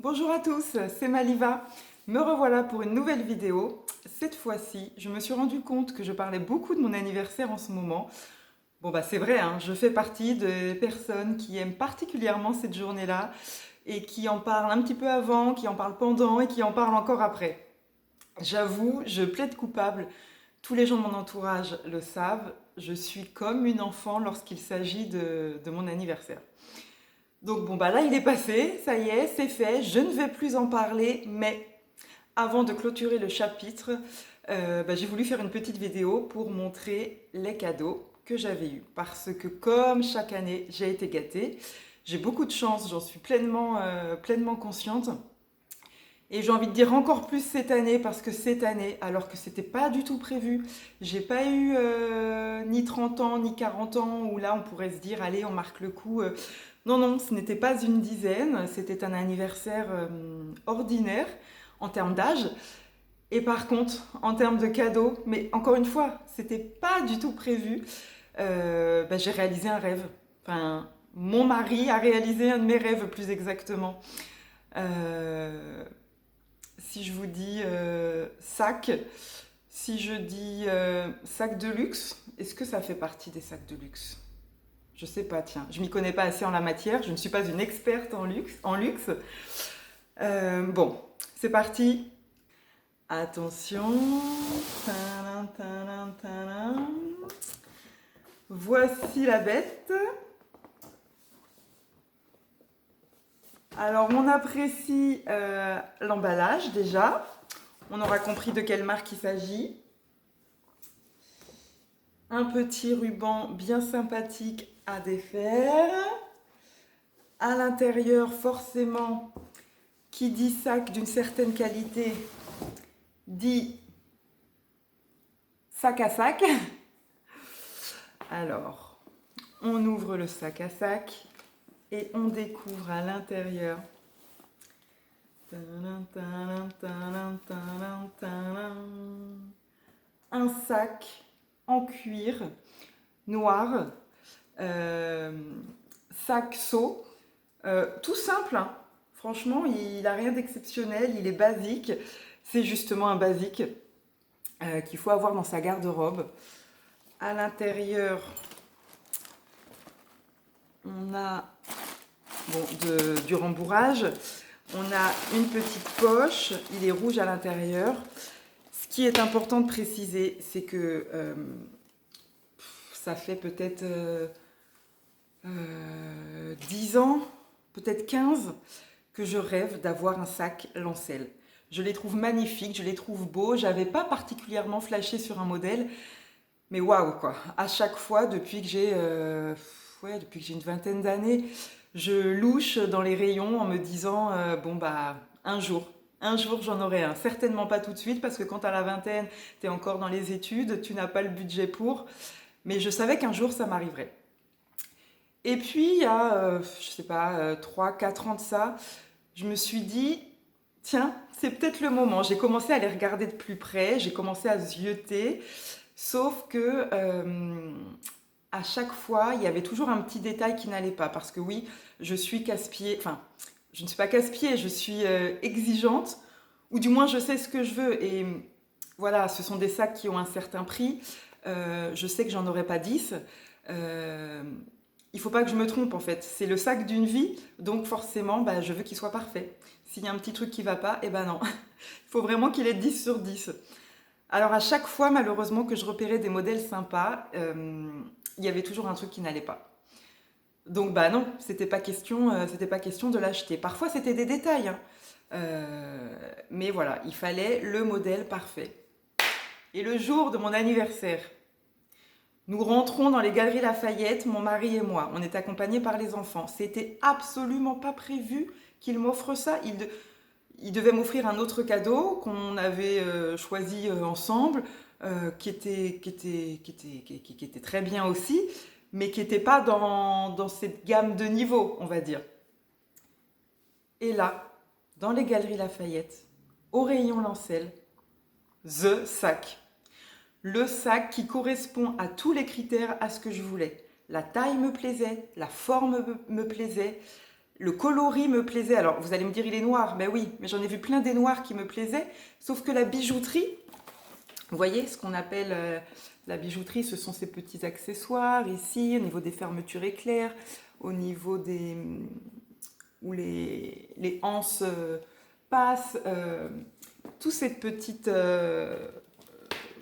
Bonjour à tous, c'est Maliva. Me revoilà pour une nouvelle vidéo. Cette fois-ci, je me suis rendu compte que je parlais beaucoup de mon anniversaire en ce moment. Bon bah c'est vrai, hein, je fais partie des personnes qui aiment particulièrement cette journée-là et qui en parlent un petit peu avant, qui en parlent pendant et qui en parlent encore après. J'avoue, je plaide coupable. Tous les gens de mon entourage le savent. Je suis comme une enfant lorsqu'il s'agit de mon anniversaire. Donc bon bah là il est passé, ça y est, c'est fait, je ne vais plus en parler, mais avant de clôturer le chapitre, j'ai voulu faire une petite vidéo pour montrer les cadeaux que j'avais eus. Parce que comme chaque année, j'ai été gâtée. J'ai beaucoup de chance, j'en suis pleinement consciente. Et j'ai envie de dire encore plus cette année, parce que cette année, alors que c'était pas du tout prévu, j'ai pas eu ni 30 ans, ni 40 ans, où là on pourrait se dire, allez, on marque le coup. Non, non, ce n'était pas une dizaine, c'était un anniversaire ordinaire en termes d'âge. Et par contre, en termes de cadeaux, mais encore une fois, c'était pas du tout prévu, j'ai réalisé un rêve. Enfin, mon mari a réalisé un de mes rêves, plus exactement. Euh, Si je vous dis sac, si je dis sac de luxe, est-ce que ça fait partie des sacs de luxe? Je sais pas, tiens, je m'y connais pas assez en la matière, je ne suis pas une experte en luxe. Bon, c'est parti. Attention. Tadam, tadam, tadam. Voici la bête. Alors, on apprécie l'emballage déjà. On aura compris de quelle marque il s'agit. Un petit ruban bien sympathique à défaire. À l'intérieur, forcément, qui dit sac d'une certaine qualité, dit sac à sac. Alors, on ouvre le sac à sac et on découvre à l'intérieur un sac en cuir noir, euh, sac seau, tout simple, hein. Franchement, il n'a rien d'exceptionnel, il est basique. C'est justement un basique qu'il faut avoir dans sa garde-robe. À l'intérieur, on a du rembourrage. On a une petite poche, il est rouge à l'intérieur. Ce qui est important de préciser, c'est que ça fait peut-être 10 ans, peut-être 15, que je rêve d'avoir un sac Lancel. Je les trouve magnifiques, je les trouve beaux. J'avais pas particulièrement flashé sur un modèle, mais waouh quoi. À chaque fois, depuis que j'ai une vingtaine d'années, je louche dans les rayons en me disant bon bah un jour j'en aurai un. Certainement pas tout de suite parce que quand tu as la vingtaine, tu es encore dans les études, tu n'as pas le budget pour. Mais je savais qu'un jour ça m'arriverait. Et puis il y a, je sais pas, 3-4 ans de ça, je me suis dit, tiens, c'est peut-être le moment. J'ai commencé à les regarder de plus près, j'ai commencé à zioter, sauf que à chaque fois, il y avait toujours un petit détail qui n'allait pas. Parce que oui, je suis casse-pied, enfin, je ne suis pas casse-pied, je suis exigeante, ou du moins je sais ce que je veux. Et voilà, ce sont des sacs qui ont un certain prix. Je sais que j'en aurai pas 10. Euh, il faut pas que je me trompe en fait. C'est le sac d'une vie, donc forcément, je veux qu'il soit parfait. S'il y a un petit truc qui va pas, eh ben non. Il faut vraiment qu'il ait 10 sur 10. Alors à chaque fois, malheureusement, que je repérais des modèles sympas, il y avait toujours un truc qui n'allait pas. Donc bah non, c'était pas question de l'acheter. Parfois c'était des détails, hein. Mais voilà, il fallait le modèle parfait. Et le jour de mon anniversaire, nous rentrons dans les Galeries Lafayette, mon mari et moi. On est accompagnés par les enfants. C'était absolument pas prévu qu'il m'offre ça. Il devait m'offrir un autre cadeau qu'on avait choisi ensemble, qui était très bien aussi, mais qui n'était pas dans cette gamme de niveau, on va dire. Et là, dans les Galeries Lafayette, au rayon Lancel, The Sac. Le sac qui correspond à tous les critères à ce que je voulais. La taille me plaisait, la forme me plaisait, Le coloris me plaisait. Alors, vous allez me dire, il est noir. Ben oui, mais j'en ai vu plein des noirs qui me plaisaient. Sauf que la bijouterie, vous voyez, ce qu'on appelle la bijouterie, ce sont ces petits accessoires ici, au niveau des fermetures éclairs, au niveau des où les anses passent, toutes ces petites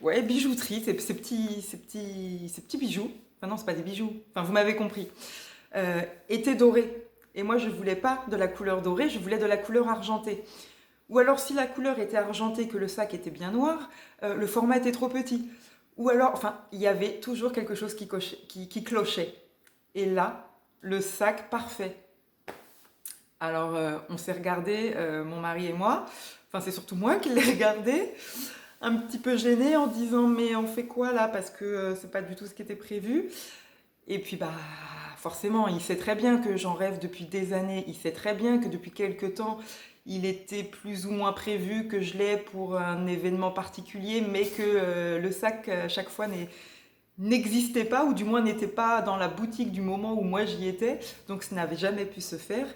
ouais, bijouterie, ces petits bijoux. Enfin non, c'est pas des bijoux. Enfin, vous m'avez compris. Étaient dorés. Et moi, je voulais pas de la couleur dorée, je voulais de la couleur argentée. Ou alors, si la couleur était argentée, que le sac était bien noir, le format était trop petit. Ou alors, enfin, il y avait toujours quelque chose qui clochait. Et là, le sac parfait. Alors, on s'est regardé, mon mari et moi. Enfin, c'est surtout moi qui l'ai regardé, un petit peu gênée en disant mais on fait quoi là parce que c'est pas du tout ce qui était prévu. Et puis bah forcément, il sait très bien que j'en rêve depuis des années. Il sait très bien que depuis quelque temps, il était plus ou moins prévu que je l'ai pour un événement particulier, mais que le sac à chaque fois n'existait pas, ou du moins n'était pas dans la boutique du moment où moi j'y étais. Donc ça n'avait jamais pu se faire.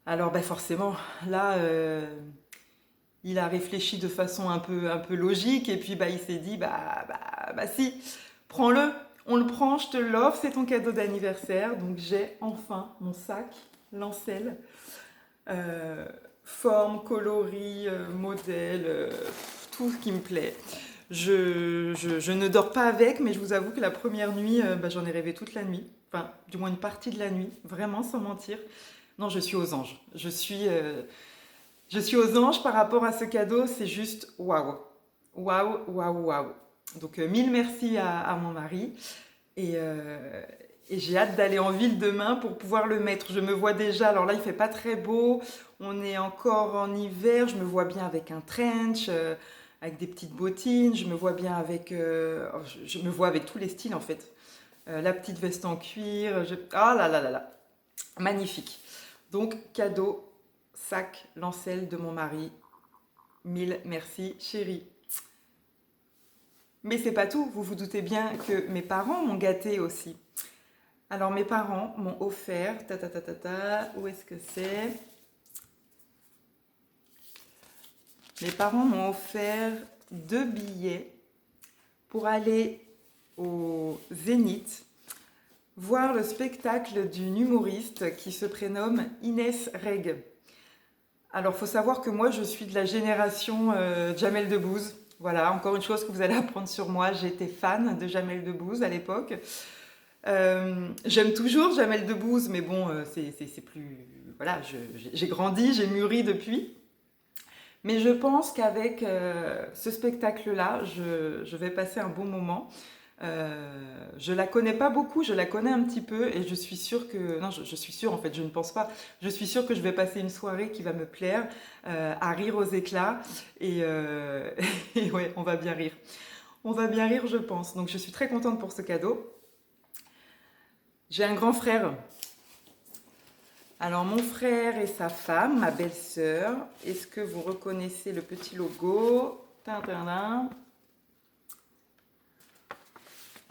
Alors bah forcément, là, il a réfléchi de façon un peu logique, et puis bah, il s'est dit, bah si, prends-le, on le prend, je te l'offre, c'est ton cadeau d'anniversaire. Donc j'ai enfin mon sac Lancel, euh, forme, coloris, modèle, tout ce qui me plaît. Je ne dors pas avec, mais je vous avoue que la première nuit, bah, j'en ai rêvé toute la nuit, enfin du moins une partie de la nuit, vraiment sans mentir. Non, je suis aux anges. Je suis aux anges par rapport à ce cadeau, c'est juste waouh. Waouh, waouh, waouh. Donc mille merci à mon mari. Et, euh, et j'ai hâte d'aller en ville demain pour pouvoir le mettre. Je me vois déjà, alors là il fait pas très beau, on est encore en hiver, je me vois bien avec un trench, avec des petites bottines, je me vois bien avec, je me vois avec tous les styles en fait. La petite veste en cuir, ah là là là là, magnifique. Donc cadeau, sac Lancel de mon mari. Mille merci chérie. Mais c'est pas tout, vous vous doutez bien que mes parents m'ont gâté aussi. Alors mes parents m'ont offert, où est-ce que c'est? Mes parents m'ont offert 2 billets pour aller au Zénith voir le spectacle d'une humoriste qui se prénomme Inès Reg. Alors, il faut savoir que moi, je suis de la génération Jamel Debbouze. Voilà, encore une chose que vous allez apprendre sur moi. J'étais fan de Jamel Debbouze à l'époque. J'aime toujours Jamel Debbouze, mais bon, c'est plus... Voilà, j'ai grandi, j'ai mûri depuis. Mais je pense qu'avec ce spectacle-là, je vais passer un bon moment. Je la connais pas beaucoup, je la connais un petit peu et je suis sûre que... Non, je suis sûre en fait, je ne pense pas. Je suis sûre que je vais passer une soirée qui va me plaire, à rire aux éclats et ouais, on va bien rire. On va bien rire, je pense. Donc je suis très contente pour ce cadeau. J'ai un grand frère. Alors mon frère et sa femme, ma belle-sœur, est-ce que vous reconnaissez le petit logo? Tintin.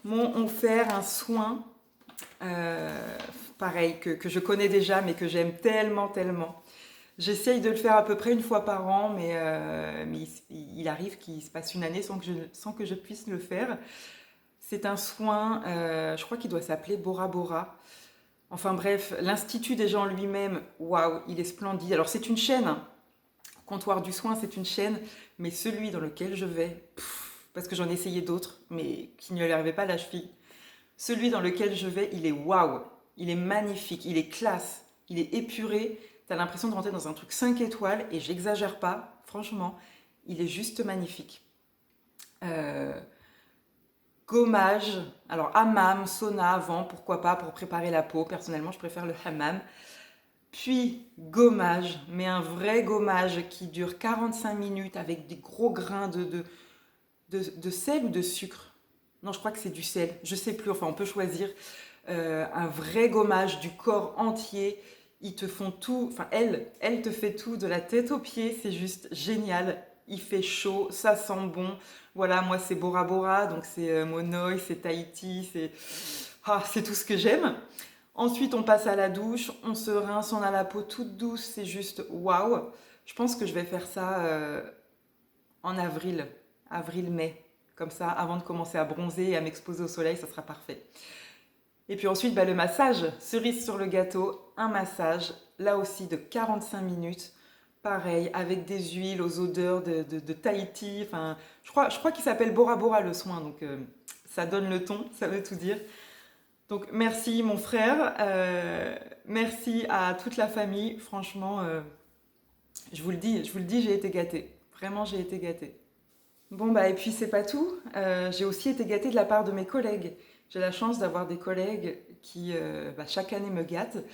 M'ont offert un soin, pareil, que je connais déjà, mais que j'aime tellement, tellement. J'essaye de le faire à peu près une fois par an, mais il arrive qu'il se passe une année sans que je puisse le faire. C'est un soin, je crois qu'il doit s'appeler Bora Bora. Enfin bref, l'Institut des gens lui-même, waouh, il est splendide. Alors c'est une chaîne, hein. Comptoir du soin, c'est une chaîne, mais celui dans lequel je vais, parce que j'en ai essayé d'autres, mais qui ne lui arrivaient pas à la cheville. Celui dans lequel je vais, il est waouh, il est magnifique, il est classe, il est épuré. T'as l'impression de rentrer dans un truc 5 étoiles, et j'exagère pas, franchement, il est juste magnifique. Euh, Gommage, alors hammam, sauna avant, pourquoi pas, pour préparer la peau. Personnellement, je préfère le hammam. Puis gommage, mais un vrai gommage qui dure 45 minutes avec des gros grains de sel ou de sucre. Non, je crois que c'est du sel, je sais plus, enfin on peut choisir. Un vrai gommage du corps entier. Ils te font tout, enfin elle te fait tout de la tête aux pieds, c'est juste génial. Il fait chaud, ça sent bon. Voilà, moi c'est Bora Bora, donc c'est Monoï, c'est Tahiti, c'est tout ce que j'aime. Ensuite, on passe à la douche, on se rince, on a la peau toute douce, c'est juste waouh. Je pense que je vais faire ça en avril, avril-mai. Comme ça, avant de commencer à bronzer et à m'exposer au soleil, ça sera parfait. Et puis ensuite, le massage, cerise sur le gâteau, un massage, là aussi de 45 minutes. Pareil, avec des huiles aux odeurs de Tahiti. Enfin, je crois qu'il s'appelle Bora Bora le soin, donc ça donne le ton, ça veut tout dire. Donc merci mon frère, merci à toute la famille. Franchement, je vous le dis, j'ai été gâtée. Vraiment, j'ai été gâtée. Bon et puis c'est pas tout. J'ai aussi été gâtée de la part de mes collègues. J'ai la chance d'avoir des collègues qui chaque année me gâtent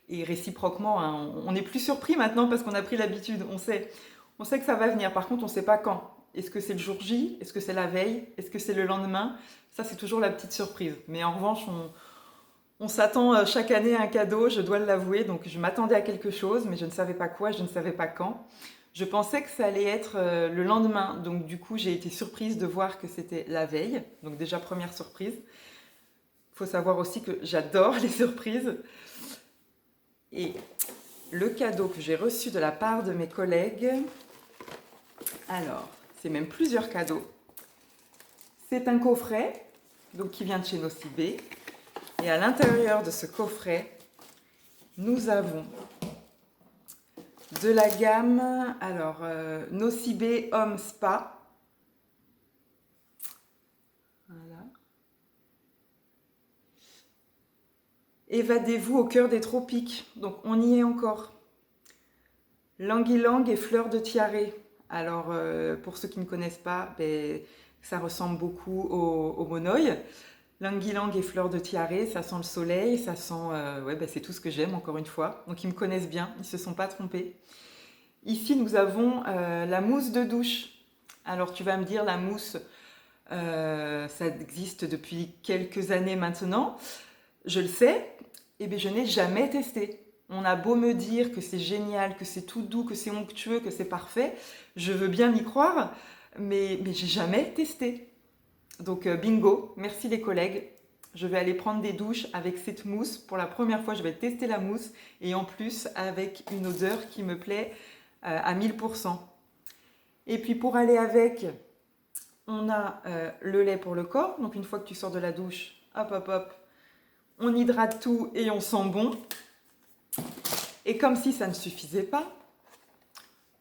et réciproquement, hein, on n'est plus surpris maintenant parce qu'on a pris l'habitude. On sait que ça va venir. Par contre, on sait pas quand. Est-ce que c'est le jour J? Est-ce que c'est la veille? Est-ce que c'est le lendemain? Ça, c'est toujours la petite surprise. Mais en revanche, on s'attend chaque année à un cadeau, je dois l'avouer. Donc je m'attendais à quelque chose, mais je ne savais pas quoi, je ne savais pas quand. Je pensais que ça allait être le lendemain, donc du coup j'ai été surprise de voir que c'était la veille, donc déjà première surprise. Il faut savoir aussi que j'adore les surprises. Et le cadeau que j'ai reçu de la part de mes collègues, alors c'est même plusieurs cadeaux. C'est un coffret, donc qui vient de chez Nocibé. Et à l'intérieur de ce coffret, nous avons de la gamme, alors Nocibé Homme Spa. Voilà. Évadez-vous au cœur des tropiques. Donc on y est encore. Langue-ylang et fleurs de tiare. Alors pour ceux qui ne connaissent pas, ça ressemble beaucoup au monoï. Langue-ylang et fleurs de tiare, ça sent le soleil, ça sent... c'est tout ce que j'aime, encore une fois. Donc ils me connaissent bien, ils ne se sont pas trompés. Ici, nous avons la mousse de douche. Alors tu vas me dire, la mousse, ça existe depuis quelques années maintenant. Je le sais, et bien je n'ai jamais testé. On a beau me dire que c'est génial, que c'est tout doux, que c'est onctueux, que c'est parfait. Je veux bien y croire, mais j'ai jamais testé. Donc bingo, merci les collègues. Je vais aller prendre des douches avec cette mousse. Pour la première fois, je vais tester la mousse et en plus avec une odeur qui me plaît à 1000%. Et puis pour aller avec, on a le lait pour le corps. Donc une fois que tu sors de la douche, hop hop hop, on hydrate tout et on sent bon. Et comme si ça ne suffisait pas,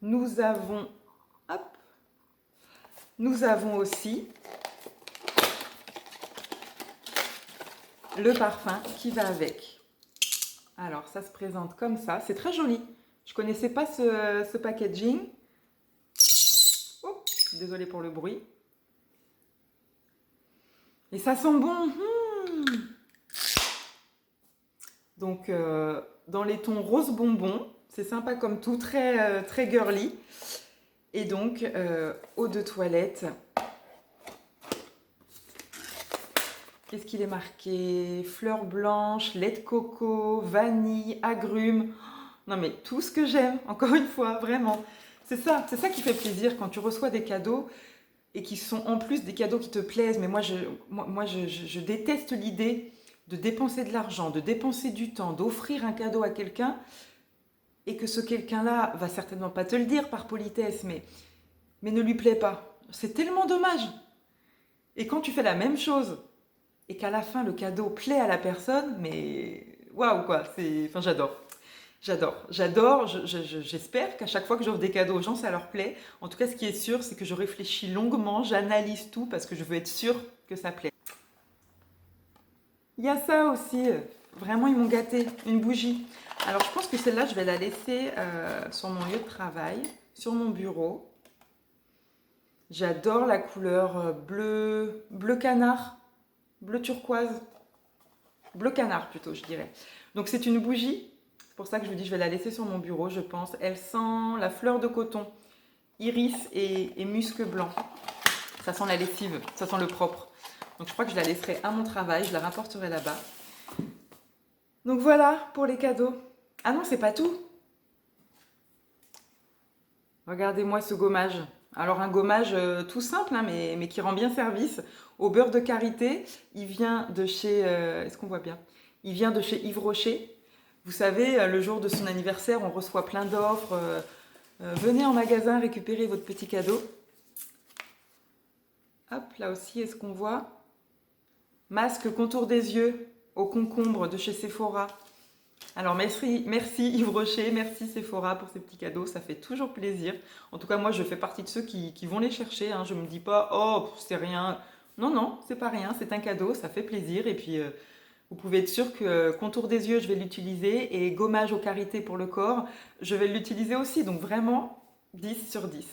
nous avons aussi le parfum qui va avec. Alors ça se présente comme ça, c'est très joli. Je connaissais pas ce packaging. Oh, désolée pour le bruit. Et ça sent bon. Donc dans les tons rose bonbon, c'est sympa comme tout, très, très girly. Et donc eau de toilette. Qu'est-ce qu'il est marqué? Fleurs blanches, lait de coco, vanille, agrumes. Non mais tout ce que j'aime, encore une fois, vraiment. C'est ça qui fait plaisir quand tu reçois des cadeaux et qui sont en plus des cadeaux qui te plaisent. Mais moi, je déteste l'idée de dépenser de l'argent, de dépenser du temps, d'offrir un cadeau à quelqu'un et que ce quelqu'un-là va certainement pas te le dire par politesse, mais ne lui plaît pas. C'est tellement dommage. Et quand tu fais la même chose et qu'à la fin le cadeau plaît à la personne, mais waouh quoi, enfin j'adore. J'espère qu'à chaque fois que j'offre des cadeaux aux gens, ça leur plaît. En tout cas, ce qui est sûr, c'est que je réfléchis longuement, j'analyse tout parce que je veux être sûre que ça plaît. Il y a ça aussi, vraiment ils m'ont gâté, une bougie. Alors je pense que celle-là, je vais la laisser sur mon lieu de travail, sur mon bureau. J'adore la couleur bleu canard, bleu turquoise, bleu canard plutôt je dirais. Donc c'est une bougie. C'est pour ça que je vous dis, je vais la laisser sur mon bureau, je pense. Elle sent la fleur de coton, iris et musc blanc. Ça sent la lessive, ça sent le propre. Donc je crois que je la laisserai à mon travail, je la rapporterai là-bas. Donc voilà pour les cadeaux. Ah non, c'est pas tout. Regardez-moi ce gommage. Alors un gommage tout simple, hein, mais qui rend bien service. Au beurre de karité, il vient de chez... Est-ce qu'on voit bien? Il vient de chez Yves Rocher. Vous savez, le jour de son anniversaire, on reçoit plein d'offres. Venez en magasin récupérer votre petit cadeau. Hop, là aussi, est-ce qu'on voit? Masque contour des yeux au concombre de chez Sephora. Alors merci Yves Rocher, merci Sephora pour ces petits cadeaux, ça fait toujours plaisir. En tout cas, moi je fais partie de ceux qui vont les chercher, hein. Je ne me dis pas, oh c'est rien. Non, non, c'est pas rien, c'est un cadeau, ça fait plaisir. Et puis vous pouvez être sûr que contour des yeux, je vais l'utiliser et gommage aux carités pour le corps, je vais l'utiliser aussi. Donc vraiment 10 sur 10.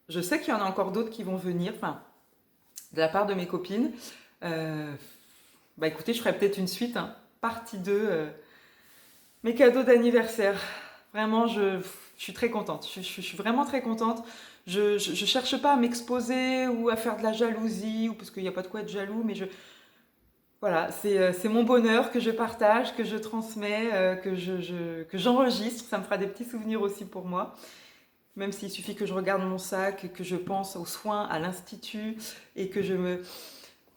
Je sais qu'il y en a encore d'autres qui vont venir, enfin, de la part de mes copines. Bah écoutez, je ferai peut-être une suite, hein, partie 2, mes cadeaux d'anniversaire. Vraiment, je suis très contente. Je suis vraiment très contente. Je cherche pas à m'exposer ou à faire de la jalousie, ou parce qu'il n'y a pas de quoi être jaloux, mais voilà, c'est mon bonheur que je partage, que je transmets, que j'enregistre. Ça me fera des petits souvenirs aussi pour moi. Même s'il suffit que je regarde mon sac, que je pense aux soins à l'institut et que je me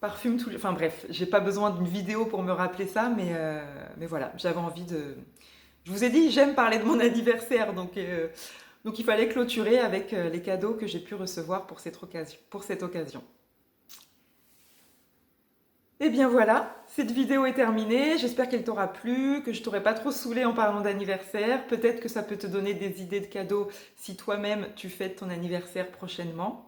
parfume tout. Enfin bref, j'ai pas besoin d'une vidéo pour me rappeler ça, mais voilà, j'avais envie de. Je vous ai dit, j'aime parler de mon anniversaire, donc il fallait clôturer avec les cadeaux que j'ai pu recevoir pour cette occasion. Et bien voilà, cette vidéo est terminée. J'espère qu'elle t'aura plu, que je t'aurai pas trop saoulé en parlant d'anniversaire. Peut-être que ça peut te donner des idées de cadeaux si toi-même tu fêtes ton anniversaire prochainement.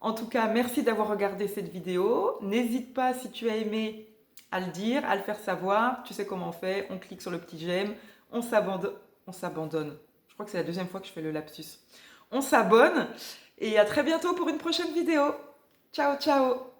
En tout cas, merci d'avoir regardé cette vidéo. N'hésite pas, si tu as aimé, à le dire, à le faire savoir. Tu sais comment on fait, on clique sur le petit j'aime, on s'abandonne. Je crois que c'est la deuxième fois que je fais le lapsus. On s'abonne et à très bientôt pour une prochaine vidéo. Ciao, ciao!